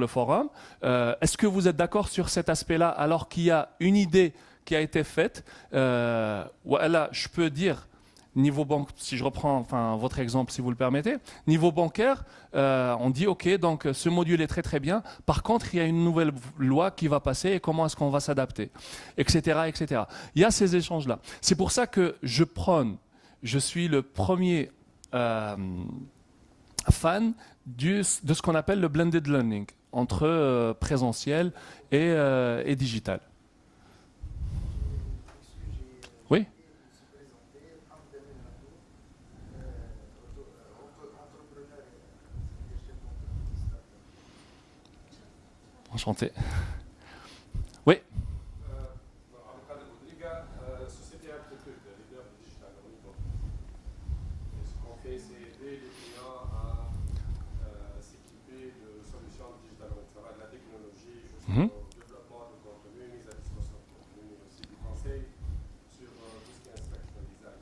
forum. Est-ce que vous êtes d'accord sur cet aspect-là alors qu'il y a une idée qui a été faite? Voilà, je peux dire. Niveau banque, si je reprends votre exemple, si vous le permettez, niveau bancaire, on dit ok, donc ce module est très très bien. Par contre, il y a une nouvelle loi qui va passer et comment est-ce qu'on va s'adapter, etc., etc. Il y a ces échanges-là. C'est pour ça que je suis le premier fan de ce qu'on appelle le blended learning entre présentiel et digital. Oui. Enchanté. Oui. Abdelkader Boudriga, société Aptitude, leader du digital au niveau. Et ce qu'on fait, c'est aider les clients à s'équiper de solutions digitales. Donc, ça va de la technologie jusqu'au développement de contenu, mise à disposition de contenu, mais aussi des conseils sur tout ce qui est instruction design.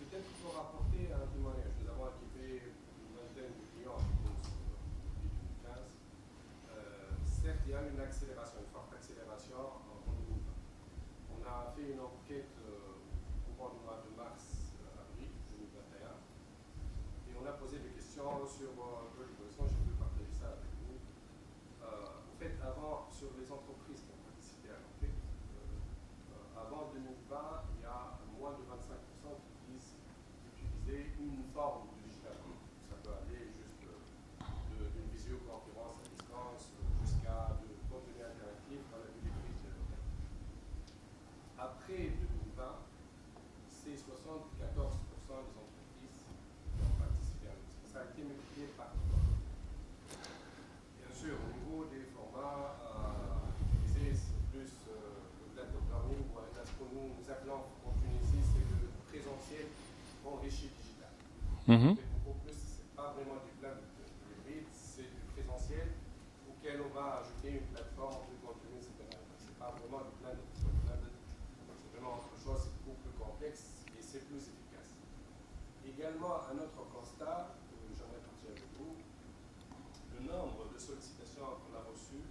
Peut-être pour apporter un témoignage, nous avons équipé une vingtaine de clients depuis 2015. Certes, il y a une accélération, une forte accélération en 2020. On a fait une enquête au courant du mois de mars-avril 2021 et on a posé des questions sur deux livraisons. Je vais partager ça avec vous. En fait, avant, sur les entreprises qui ont participé à l'enquête, avant 2020, il y a moins de 25% qui disent utiliser une forme de digital. Ça peut aller juste d'une visioconférence à distance jusqu'à de contenu interactif dans la bibliothèque de l'hôtel. Après 2020, c'est 74% des entreprises qui ont participé à l'outil. Ça a été multiplié par 3. Bien sûr, au niveau des formats utilisés, c'est plus le blended learning, ou ce que nous appelons en Tunisie, c'est le présentiel en enrichi digital. Mhm. Et beaucoup plus, c'est pas vraiment du plan hybride, c'est du présentiel auquel on va ajouter une plateforme de contenu, etc. C'est pas vraiment du plan, c'est vraiment autre chose, c'est beaucoup plus complexe et c'est plus efficace. Également, un autre constat que j'aimerais partager avec vous, le nombre de sollicitations qu'on a reçues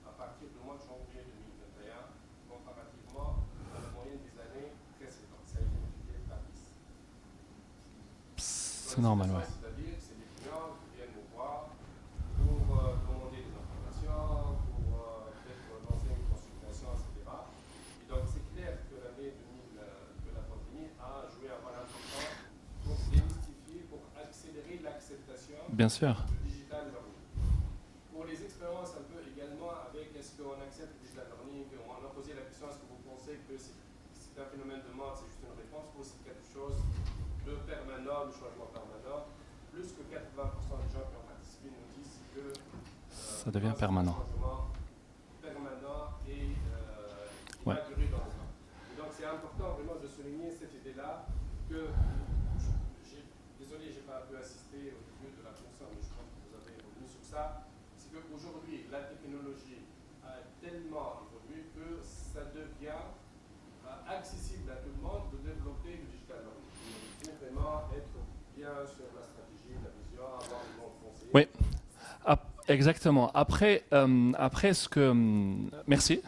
à partir du mois de janvier 2021 comparativement à la moyenne des années précédentes. Ça a été multiplié par 10. C'est normal, ouais. C'est-à-dire que c'est des clients qui viennent nous voir pour demander des informations, pour peut-être lancer une consultation, etc. Et donc c'est clair que l'année 2000, que la pandémie a joué un rôle important pour démystifier, pour accélérer l'acceptation Bien sûr. du digital learning. Pour les expériences un peu également avec est-ce qu'on accepte le digital learning, on a posé la question est-ce que vous pensez que c'est un phénomène de mode, c'est juste une réponse, ou c'est quelque chose de permanent, de changement permanent. Plus que 80% des gens qui ont participé nous disent que Ça devient c'est permanent. un changement permanent et qui Ouais. va durer dans le temps. Et donc c'est important vraiment de souligner cette idée-là que désolé, j'ai pas pu assister au début de la conférence, mais je pense que vous avez revenu sur ça. C'est qu'aujourd'hui, la technologie a tellement évolué que ça devient accessible à tout le monde de développer le digital learning. Il faut vraiment être bien sur la stratégie, la vision, avoir le bon conseil. Oui. Exactement. Après, merci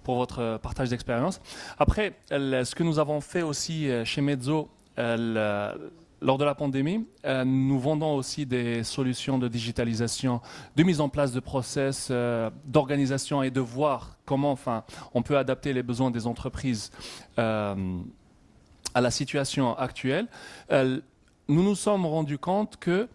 pour votre partage d'expérience. Après, ce que nous avons fait aussi chez Mezzo lors de la pandémie, nous vendons aussi des solutions de digitalisation, de mise en place de process, d'organisation et de voir comment, on peut adapter les besoins des entreprises à la situation actuelle. Nous nous sommes rendus compte que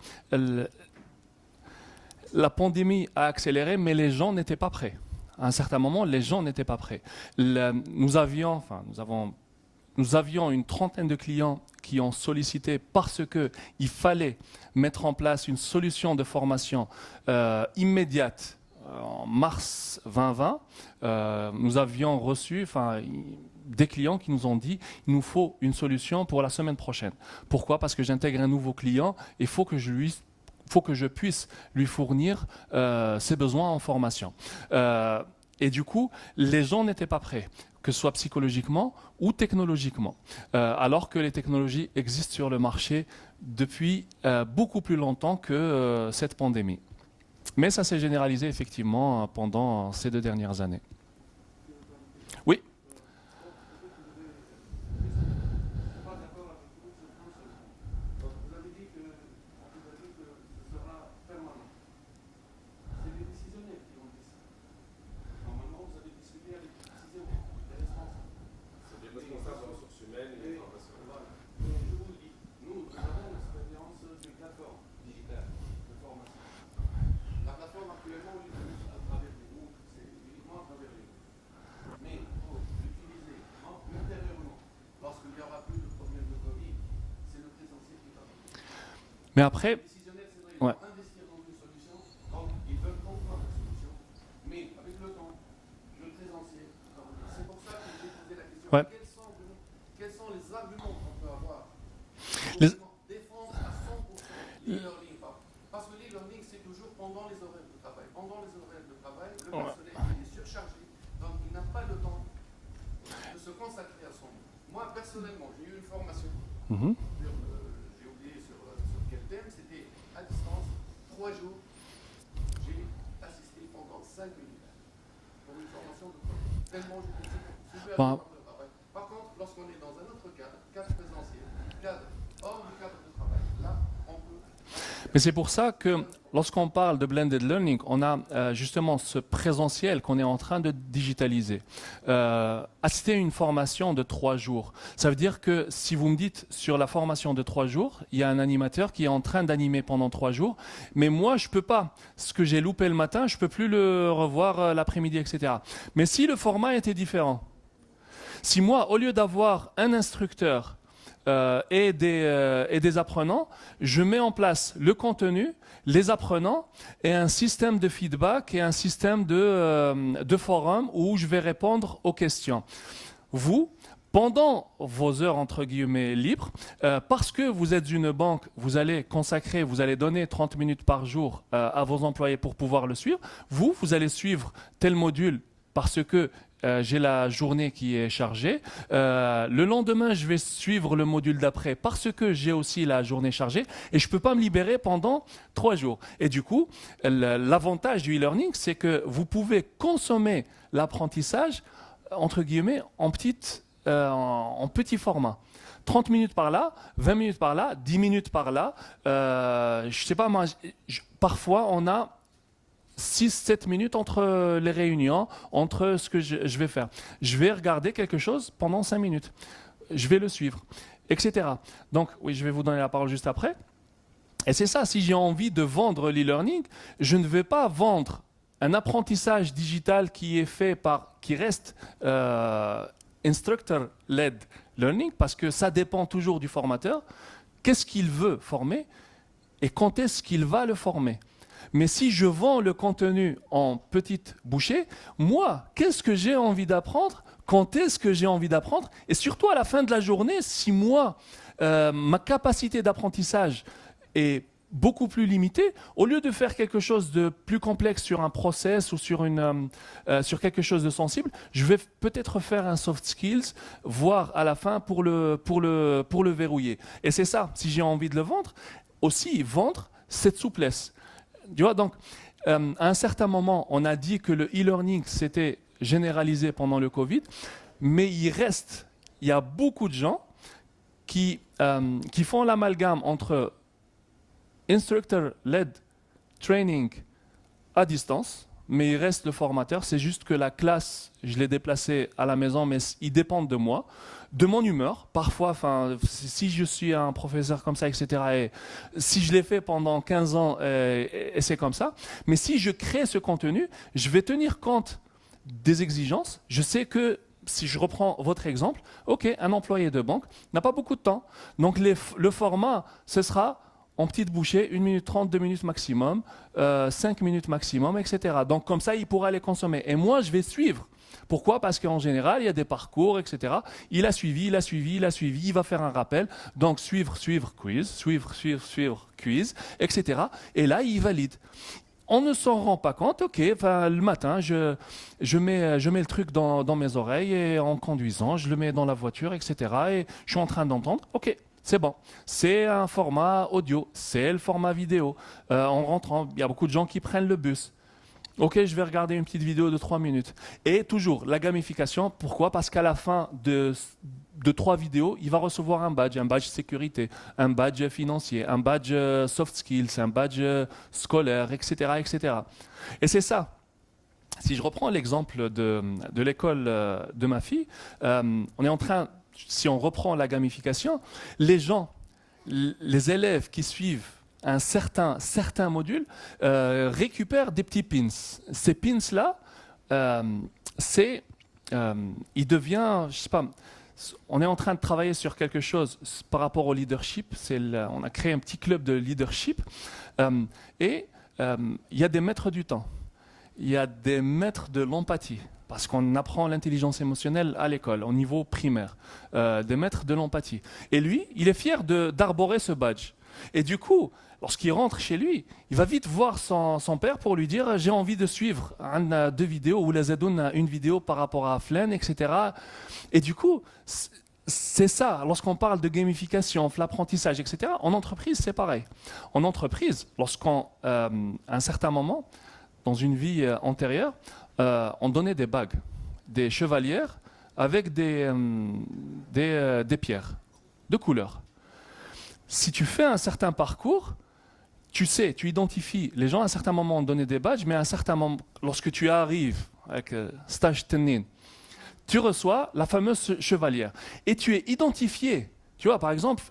la pandémie a accéléré, mais les gens n'étaient pas prêts. À un certain moment, les gens n'étaient pas prêts. Nous avions une trentaine de clients qui ont sollicité parce qu'il fallait mettre en place une solution de formation immédiate. En mars 2020, nous avions reçu des clients qui nous ont dit il nous faut une solution pour la semaine prochaine. Pourquoi ? Parce que j'intègre un nouveau client et il faut que je puisse lui fournir ses besoins en formation. Et du coup, les gens n'étaient pas prêts, que ce soit psychologiquement ou technologiquement, alors que les technologies existent sur le marché depuis beaucoup plus longtemps que cette pandémie. Mais ça s'est généralisé effectivement pendant ces 2 dernières années. Oui. Vous avez dit que ce sera permanent. C'est les décisionnaires qui ont dit ça. Normalement, vous avez discuté avec précisément les responsables. C'est des responsables de ressources humaines et des formations. Voilà. Mais je vous le dis, nous avons l'expérience des plateformes digitales de formation. La plateforme actuellement, on l'utilise à travers les groupes, c'est uniquement à travers les groupes. Mais pour l'utiliser ultérieurement, lorsqu'il n'y aura plus de problème de Covid, c'est le présentiel qui va. Mais après, Les décisionnaires, c'est vrai, ils Ouais. vont investir dans une solution, donc ils veulent comprendre la solution, mais avec le temps, le présentiel. C'est pour ça que j'ai posé la question, Ouais. quels sont les arguments qu'on peut avoir pour Les- défendre à 100% l'e-learning? Parce que l'e-learning, c'est toujours pendant les horaires de travail. Pendant les horaires de travail, le Ouais. personnel il est surchargé, donc il n'a pas le temps de se consacrer à son. Moi, personnellement, j'ai eu une formation. J'ai oublié sur quel thème, c'était à distance, 3 jours. J'ai assisté pendant 5 minutes pour une formation de 3 jours. Tellement j'étais super Bon. content de travail. Par contre, lorsqu'on est dans un autre cadre présentiel, cadre hors du cadre de travail, là, on peut. Mais c'est pour ça que lorsqu'on parle de blended learning, on a justement ce présentiel qu'on est en train de digitaliser. Assister à une formation de 3 jours, ça veut dire que si vous me dites sur la formation de 3 jours, il y a un animateur qui est en train d'animer pendant 3 jours, mais moi je peux pas. Ce que j'ai loupé le matin, je peux plus le revoir l'après-midi, etc. Mais si le format était différent, si moi, au lieu d'avoir un instructeur et des apprenants, je mets en place le contenu, les apprenants et un système de feedback et un système de forum où je vais répondre aux questions. Vous, pendant vos heures entre guillemets libres, parce que vous êtes une banque, vous allez donner 30 minutes par jour à vos employés pour pouvoir le suivre. Vous allez suivre tel module parce que j'ai la journée qui est chargée. Le lendemain, je vais suivre le module d'après parce que j'ai aussi la journée chargée et je ne peux pas me libérer pendant 3 jours. Et du coup, l'avantage du e-learning, c'est que vous pouvez consommer l'apprentissage, entre guillemets, en petit format. 30 minutes par là, 20 minutes par là, 10 minutes par là. Je ne sais pas, moi, parfois, on a 6-7 minutes entre les réunions, entre ce que je vais faire. Je vais regarder quelque chose pendant 5 minutes. Je vais le suivre, etc. Donc, oui, je vais vous donner la parole juste après. Et c'est ça, si j'ai envie de vendre l'e-learning, je ne vais pas vendre un apprentissage digital qui reste instructor-led learning, parce que ça dépend toujours du formateur. Qu'est-ce qu'il veut former et quand est-ce qu'il va le former? Mais si je vends le contenu en petites bouchées, moi, qu'est-ce que j'ai envie d'apprendre? Quand est-ce que j'ai envie d'apprendre? Et surtout à la fin de la journée, si moi, ma capacité d'apprentissage est beaucoup plus limitée, au lieu de faire quelque chose de plus complexe sur un process ou sur quelque chose de sensible, je vais peut-être faire un soft skills, voire à la fin pour le verrouiller. Et c'est ça, si j'ai envie de le vendre, aussi vendre cette souplesse. Tu vois, donc, à un certain moment, on a dit que le e-learning s'était généralisé pendant le Covid, mais il y a beaucoup de gens qui font l'amalgame entre instructor-led training à distance, mais il reste le formateur. C'est juste que la classe, je l'ai déplacée à la maison, mais ils dépendent de moi, de mon humeur. Parfois, si je suis un professeur comme ça, etc., et si je l'ai fait pendant 15 ans, et c'est comme ça. Mais si je crée ce contenu, je vais tenir compte des exigences. Je sais que, si je reprends votre exemple, ok, un employé de banque n'a pas beaucoup de temps. Donc le format, ce sera en petites bouchées, 1 minute 30, 2 minutes maximum, 5 minutes maximum, etc. Donc comme ça, il pourra les consommer. Et moi, je vais suivre. Pourquoi? Parce qu'en général, il y a des parcours, etc. Il a suivi, il va faire un rappel. Donc suivre, quiz, suivre, quiz, etc. Et là, il valide. On ne s'en rend pas compte. Ok, le matin, je mets le truc dans mes oreilles et en conduisant, je le mets dans la voiture, etc. Et je suis en train d'entendre. Ok. C'est bon, c'est un format audio, c'est le format vidéo. En rentrant, il y a beaucoup de gens qui prennent le bus. Ok, je vais regarder une petite vidéo de 3 minutes. Et toujours, la gamification, pourquoi? Parce qu'à la fin de 3 vidéos, il va recevoir un badge sécurité, un badge financier, un badge soft skills, un badge scolaire, etc., etc. Et c'est ça. Si je reprends l'exemple de l'école de ma fille, on est en train... Si on reprend la gamification, les élèves qui suivent un certain module récupèrent des petits pins. Ces pins-là, il devient, je sais pas, on est en train de travailler sur quelque chose par rapport au leadership. On a créé un petit club de leadership et il y a des maîtres du temps, il y a des maîtres de l'empathie. Parce qu'on apprend l'intelligence émotionnelle à l'école, au niveau primaire, des maîtres de l'empathie. Et lui, il est fier d'arborer ce badge. Et du coup, lorsqu'il rentre chez lui, il va vite voir son père pour lui dire « j'ai envie de suivre 2 vidéos, ou la Zadoun une vidéo par rapport à Flen, etc. » Et du coup, c'est ça, lorsqu'on parle de gamification, l'apprentissage, etc., en entreprise, c'est pareil. En entreprise, à un certain moment, dans une vie antérieure, on donnait des bagues, des chevalières avec des pierres de couleur. Si tu fais un certain parcours, tu identifies. Les gens à un certain moment ont donné des badges, mais à un certain moment, lorsque tu arrives avec stage tenin, tu reçois la fameuse chevalière et tu es identifié. Tu vois, par exemple,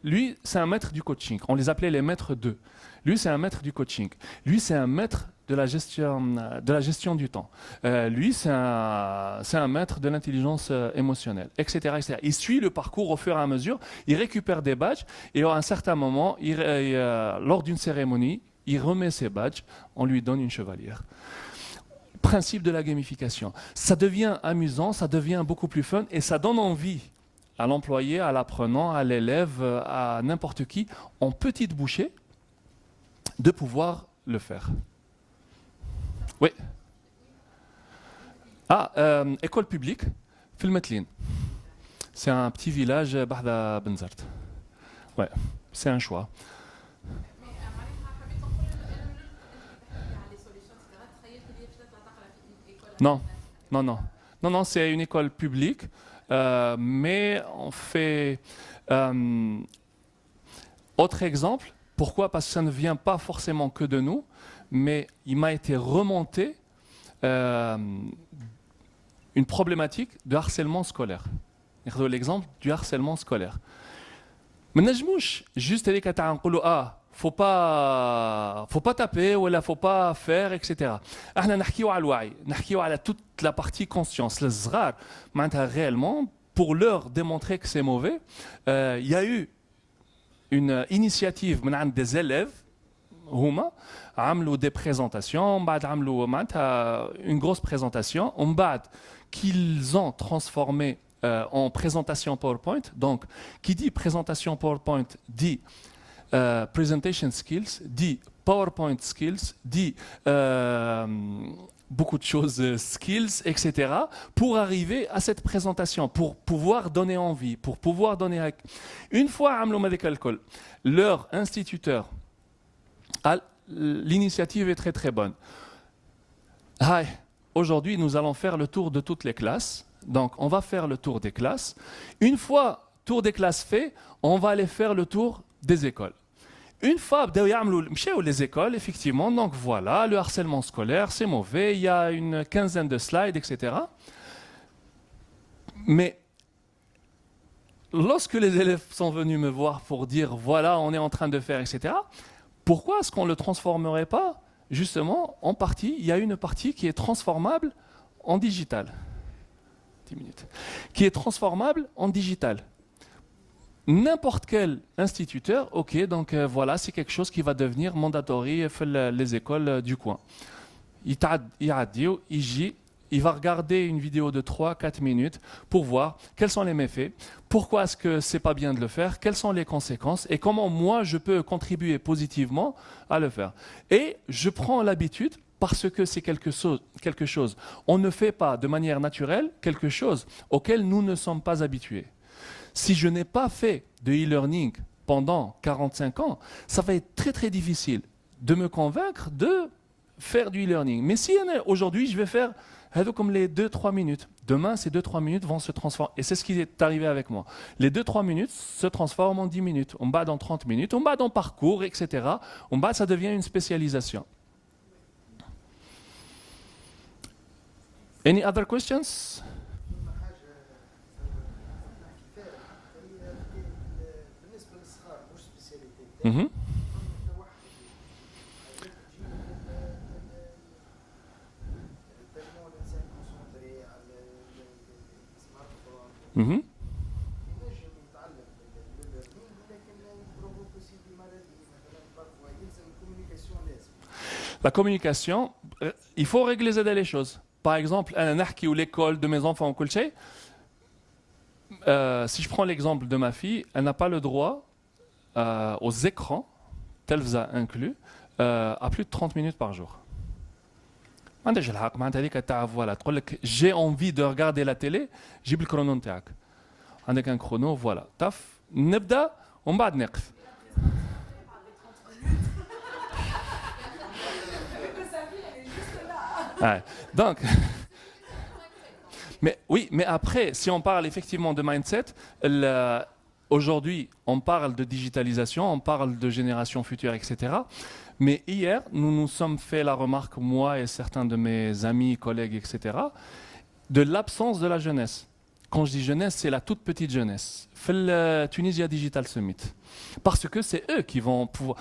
lui, c'est un maître du coaching. On les appelait les maîtres 2. Lui, c'est un maître du coaching. Lui, c'est un maître de la gestion du temps. Lui, c'est un maître de l'intelligence émotionnelle, etc., etc. Il suit le parcours au fur et à mesure, il récupère des badges et à un certain moment, lors d'une cérémonie, il remet ses badges, on lui donne une chevalière. Principe de la gamification. Ça devient amusant, ça devient beaucoup plus fun et ça donne envie à l'employé, à l'apprenant, à l'élève, à n'importe qui, en petites bouchées, de pouvoir le faire. Oui. École publique, Filmetlin. C'est un petit village, Bahda Benzart. Ouais, c'est un choix. Non, non, non. Non, non, c'est une école publique, mais on fait... autre exemple, pourquoi? Parce que ça ne vient pas forcément que de nous, mais il m'a été remonté une problématique de harcèlement scolaire. L'exemple du harcèlement scolaire. Mais نجموش juste aller كتاع نقولوا faut pas taper ou faut pas faire etc. احنا نحكيو على الوعي نحكيو على toute la partie conscience الصغار معناتها réellement pour leur démontrer que c'est mauvais il y a eu une initiative من عند des élèves هما عملوا des présentations بعد عملوا معناتها une grosse présentation ومن بعد qu'ils ont transformé en présentation PowerPoint. Donc, qui dit présentation PowerPoint dit presentation skills, dit PowerPoint skills, dit beaucoup de choses, skills, etc. pour arriver à cette présentation, pour pouvoir donner envie, pour pouvoir donner... Une fois عملوا هذاك الكل, leur instituteur, l'initiative est très très bonne. Aujourd'hui, nous allons faire le tour de toutes les classes. Donc, on va faire le tour des classes. Une fois tour des classes fait, on va aller faire le tour des écoles. Une fois les écoles, effectivement, donc voilà, le harcèlement scolaire, c'est mauvais, il y a une quinzaine de slides, etc. Mais lorsque les élèves sont venus me voir pour dire, voilà, on est en train de faire, etc., pourquoi est-ce qu'on ne le transformerait pas, justement, en partie? Il y a une partie qui est transformable en digital. 10 minutes. Qui est transformable en digital. N'importe quel instituteur, ok, donc voilà, c'est quelque chose qui va devenir mandatory les écoles du coin. Il va regarder une vidéo de 3-4 minutes pour voir quels sont les méfaits, pourquoi est-ce que c'est pas bien de le faire, quelles sont les conséquences et comment moi je peux contribuer positivement à le faire. Et je prends l'habitude, parce que c'est quelque chose. On ne fait pas de manière naturelle quelque chose auquel nous ne sommes pas habitués. Si je n'ai pas fait de e-learning pendant 45 ans, ça va être très très difficile de me convaincre de faire du e-learning. Mais si aujourd'hui je vais faire comme les 2-3 minutes, demain ces 2-3 minutes vont se transformer. Et c'est ce qui est arrivé avec moi. Les 2-3 minutes se transforment en 10 minutes, on bat dans 30 minutes, on bat dans parcours, etc. On bat, ça devient une spécialisation. Any other questions? Mm-hmm. Mm-hmm. La communication, il faut régler les choses. Par exemple, un archi ou l'école de mes enfants, si je prends l'exemple de ma fille, elle n'a pas le droit aux écrans, telvza inclus, à plus de 30 minutes par jour. J'ai envie de regarder la télé, j'ai le chrono. Avec un chrono, voilà. Taf, nibda, on va نقف. Ouais. Donc, mais oui, mais après, si on parle effectivement de mindset, aujourd'hui, on parle de digitalisation, on parle de génération future, etc. Mais hier, nous nous sommes fait la remarque, moi et certains de mes amis, collègues, etc., de l'absence de la jeunesse. Quand je dis jeunesse, c'est la toute petite jeunesse. Fait le Tunisia Digital Summit. Parce que c'est eux qui vont pouvoir...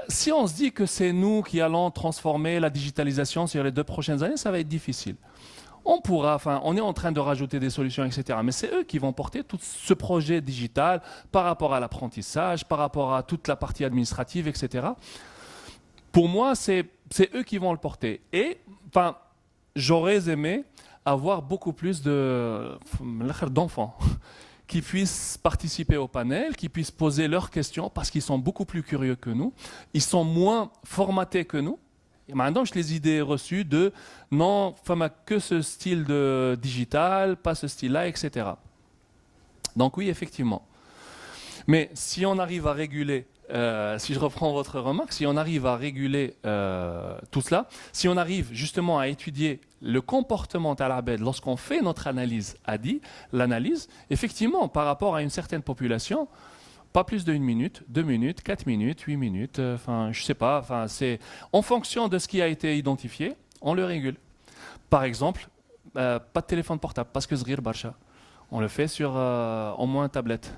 Si on se dit que c'est nous qui allons transformer la digitalisation sur les 2 prochaines années, ça va être difficile. On pourra, on est en train de rajouter des solutions, etc. Mais c'est eux qui vont porter tout ce projet digital par rapport à l'apprentissage, par rapport à toute la partie administrative, etc. Pour moi, c'est eux qui vont le porter. Et, j'aurais aimé avoir beaucoup plus d'enfants qui puissent participer au panel, qui puissent poser leurs questions parce qu'ils sont beaucoup plus curieux que nous, ils sont moins formatés que nous. Et maintenant, j'ai les idées reçues de non, que ce style de digital, pas ce style-là, etc. Donc oui, effectivement. Mais si on arrive à réguler, si je reprends votre remarque, si on arrive à réguler tout cela, si on arrive justement à étudier le comportement talabed lorsqu'on fait notre analyse ADI, l'analyse, effectivement, par rapport à une certaine population, pas plus de 1 minute, 2 minutes, 4 minutes, 8 minutes, je sais pas, c'est en fonction de ce qui a été identifié, on le régule. Par exemple, pas de téléphone portable, parce que Zghir Barcha. On le fait sur au moins tablette.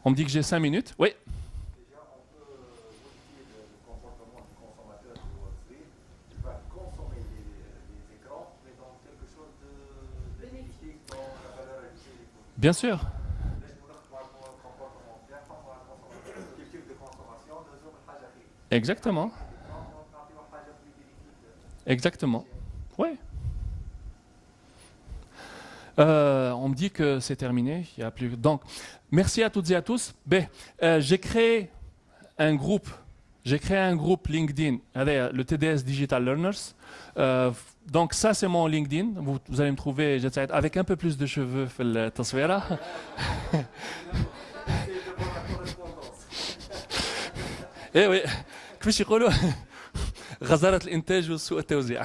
On me dit que j'ai 5 minutes. Oui. Déjà, on peut modifier le comportement du consommateur de Zghir. Il va consommer les écrans, mais dans quelque chose de bénéfique dans la valeur ajoutée des produits. Bien sûr. Exactement. Exactement. Oui. On me dit que c'est terminé. Il y a plus. Donc, merci à toutes et à tous. J'ai créé un groupe. LinkedIn, le TDS Digital Learners. Donc ça, c'est mon LinkedIn. Vous allez me trouver avec un peu plus de cheveux. Eh oui, كيفاش يقولوا غزارة الإنتاج وسوء التوزيع.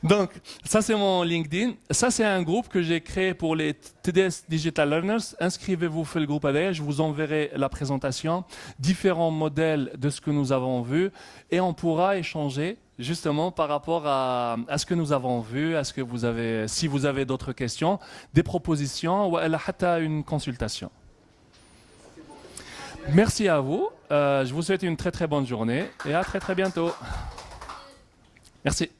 Donc, ça c'est mon LinkedIn. Ça c'est un groupe que j'ai créé pour les TDS Digital Learners. Inscrivez-vous sur le groupe ADS. Je vous enverrai la présentation, différents modèles de ce que nous avons vu, et on pourra échanger justement par rapport à ce que nous avons vu, à ce que vous avez, si vous avez d'autres questions, des propositions ou une consultation. Merci à vous. Je vous souhaite une très très bonne journée et à très très bientôt. Merci.